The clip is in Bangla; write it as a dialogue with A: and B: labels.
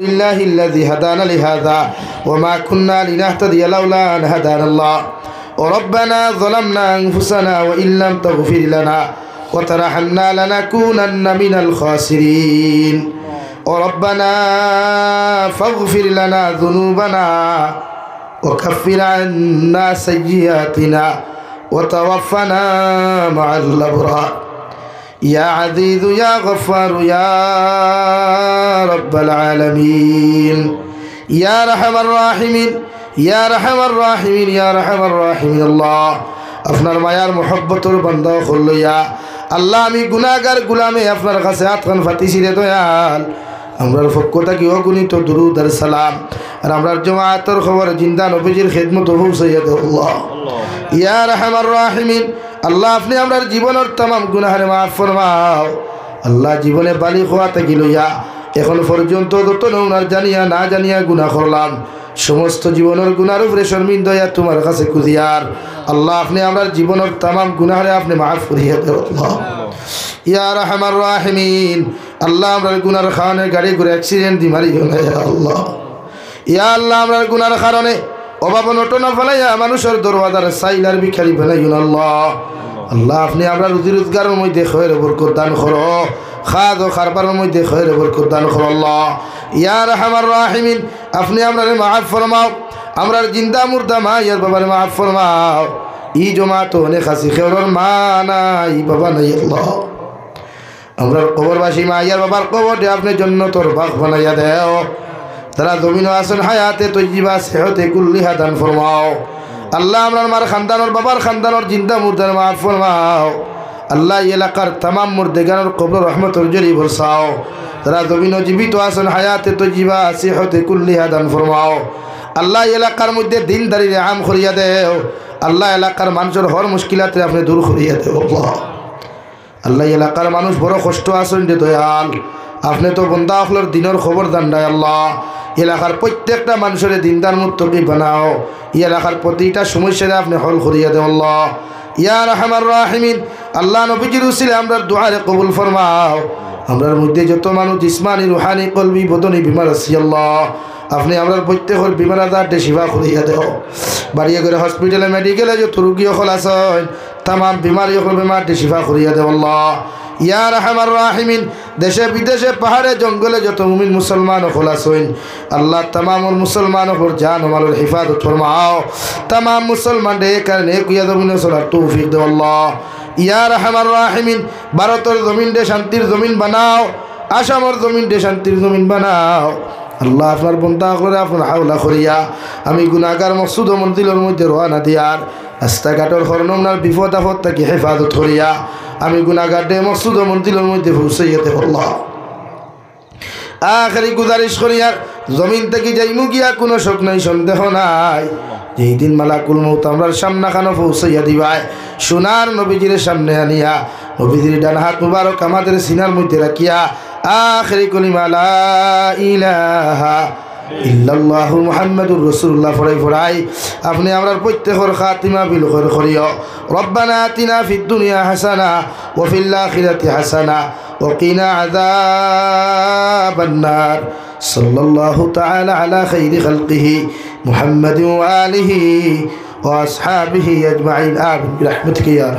A: لله الذي هدانا لهذا وما كنا لنهتدي لولا أن هدانا الله وربنا ظلمنا أنفسنا وإن لم تغفر لنا وترحمنا لنكونن من الخاسرين وربنا فاغفر لنا ذنوبنا وكفر عنا سيئاتنا وتوفنا مع الأبرار يا عزيز يا غفار يا رب العالمين يا رحم الراحمين يا رحم الراحمين يا رحم الراحمين الله আপনার মায়ার মহব্বতের বান্দা হইয়া আল্লাহ আমি গুনাহগার গোলামে আপনার কাছে হাতখান ফাতিছি রে দয়াল আমরার পক্ষ থেকে অগণিত দুরূদ আর সালাম আর আমরার জামাতের খবর জিন্দা নবীজির খিদমত পৌঁছাইয়া দাও আল্লাহ ইয়া রাহমার রাহিমিন আল্লাহ আপনি আমরার জীবনের तमाम গুনাহের মাফ ফরমাও আল্লাহ জীবনে বালিগ হওয়া থেকে লইয়া এখন পর্যন্ত যত নওনার জানিয়া না জানিয়া গুনাহ করলাম সমস্ত জীবনের গুনার উপরে শর্মিন্দা হইয়া তোমার কাছে কুদিয়ার আল্লাহ আপনি আমরার জীবনের तमाम গুনাহরে আপনি মাফ করিয়া দাও আল্লাহ ইয়া রাহমার রাহিমিন আল্লাহ আমরার গুনার কারণে গাড়ি করে অ্যাক্সিডেন্ট দি মারি গেল ইয়া আল্লাহ ইয়া আল্লাহ আমরার গুনার কারণে অভাব নটনা ফলাইয়া মানুষের দরওয়াজার সাইলার ভিখারি বানাইন আল্লাহ আল্লাহ আপনি আমরা রুজি রোজগারের মধ্যে খয়র বরকত দান করো খাদ ও খারবারের মধ্যে খয়র বরকত দান করো আল্লাহ ইয়া রাহমার রাহিমিন আপনি আমরারে মাফ ফরমাও আমরার জিন্দা মুর্দা মা ইয়ার বাবার মাফ ফরমাও ই জমাত অনেক আছে খেওর মা নাই বাবা নাই আল্লাহ আমরার কবরবাসী মা ইয়ার বাবার কবরটি আপনি জান্নাতের বাগ বানাইয়া দাও তারা জমিন আসন হায়াতে তৈয়বা সেহতে কুল্লিহা দান ফরমাও আল্লাহ আমরার মার খানদানোর বাবার খানদানোর জিন্দা মুর্দার মাফ ফরমাও আল্লাহ এলাকার तमाम মুর্দেগানোর কবর রহমতের জরি বরসাও তারা জমিন জীবিত আসন হায়াতে তৈয়বা সেহতে কুল্লিহা দান ফরমাও আল্লাহ এলাকার মধ্যে দিনদারিরে আম করিয়া দেও আল্লাহ এলাকার মানুষের হর মুশকিলাতে আপনি দূর করিয়া দেও আল্লাহ এলাকার মানুষ বড় কষ্ট আসন যে দয়াল আপনি তো বন্দা হলর দিনের খবর দান্ডায় আল্লাহ এলাকার প্রত্যেকটা মানুষের দিনদার মুত্তকি বানাও এলাকার প্রতিটা সমস্যারে আপনি হল করিয়া দেও আল্লাহ ইয়া রাহমার রাহিমিন আল্লাহ নবীজির উসিলে আমরার দুআরে কবুল ফরমাও আমরার মধ্যে যত মানুষ জিসমানি রুহানি কলবি বদনি বিমার আছে আল্লাহ আপনি আমরার প্রত্যেকের বিমার আজারটা শিফা করিয়া দেও বাড়িয়ে করে হসপিটালে মেডিকেলে যত রোগী হল আছেন तमाम बीमारी बीमारटी शिफा करिया दे अल्लाह या रहमान राहिमीन देशे विदेशे पहाड़े जंगले जो मुमिन मुसलमान खुलासोइन अल्लाह तमाम मुसलमान पर जान माल हिफाजत फरमाओ तमाम मुसलमान डे करने कुया जमीन सोलार तौफीक दे अल्लाह या रहमान राहिमीन भारतर जमीन डे शांतिर जमीन बनाओ आसामर जमीन डे शांतिर जमीन बनाओ अल्लाह আপনার বন্দা করে আপনার হাওলা করিয়া আমি গুনাহগার মকসুদ ও মঞ্জিলের মধ্যে রওনা দিয়ার রাস্তাঘাটের হরনমনার বিপদ আপদ থেকে হেফাজত করিয়া আমি গুনাহগার দে মকসুদ ও মঞ্জিলের মধ্যে পৌঁছাইয়া দে আল্লাহ আখেরি গুজারিশ করিয়ার জমিন থেকে যাইমু গিয়া কোনো শক নাই সন্দেহ নাই যেই দিন মালাকুল মউত আমরার সামনাখানো পৌঁছাইয়া দিবাই সোনার নবীজির সামনে আনিয়া নবীজির ডান হাত মুবারক আমাদের সিনার মধ্যে রাখিয়া आखिरी कलिमा ला इलाहा इल्लल्लाहु मुहम्मदुर रसूलुल्लाह फराई फराई अपने আমরার প্রত্যেকের খাতিমা বিল খৈর করিও রব্বানা আতিনা ফিদ দুনিয়া হাসানা ওয়া ফিল আখিরাতি হাসানা ওয়া কিনা আযাবান নার সাল্লাল্লাহু তাআলা আলা খাইরি খালকিহি মুহাম্মাদিন ওয়া আলিহি ওয়া আসহাবিহি আজমাইন আমিন বিরহমাতিকা ইয়া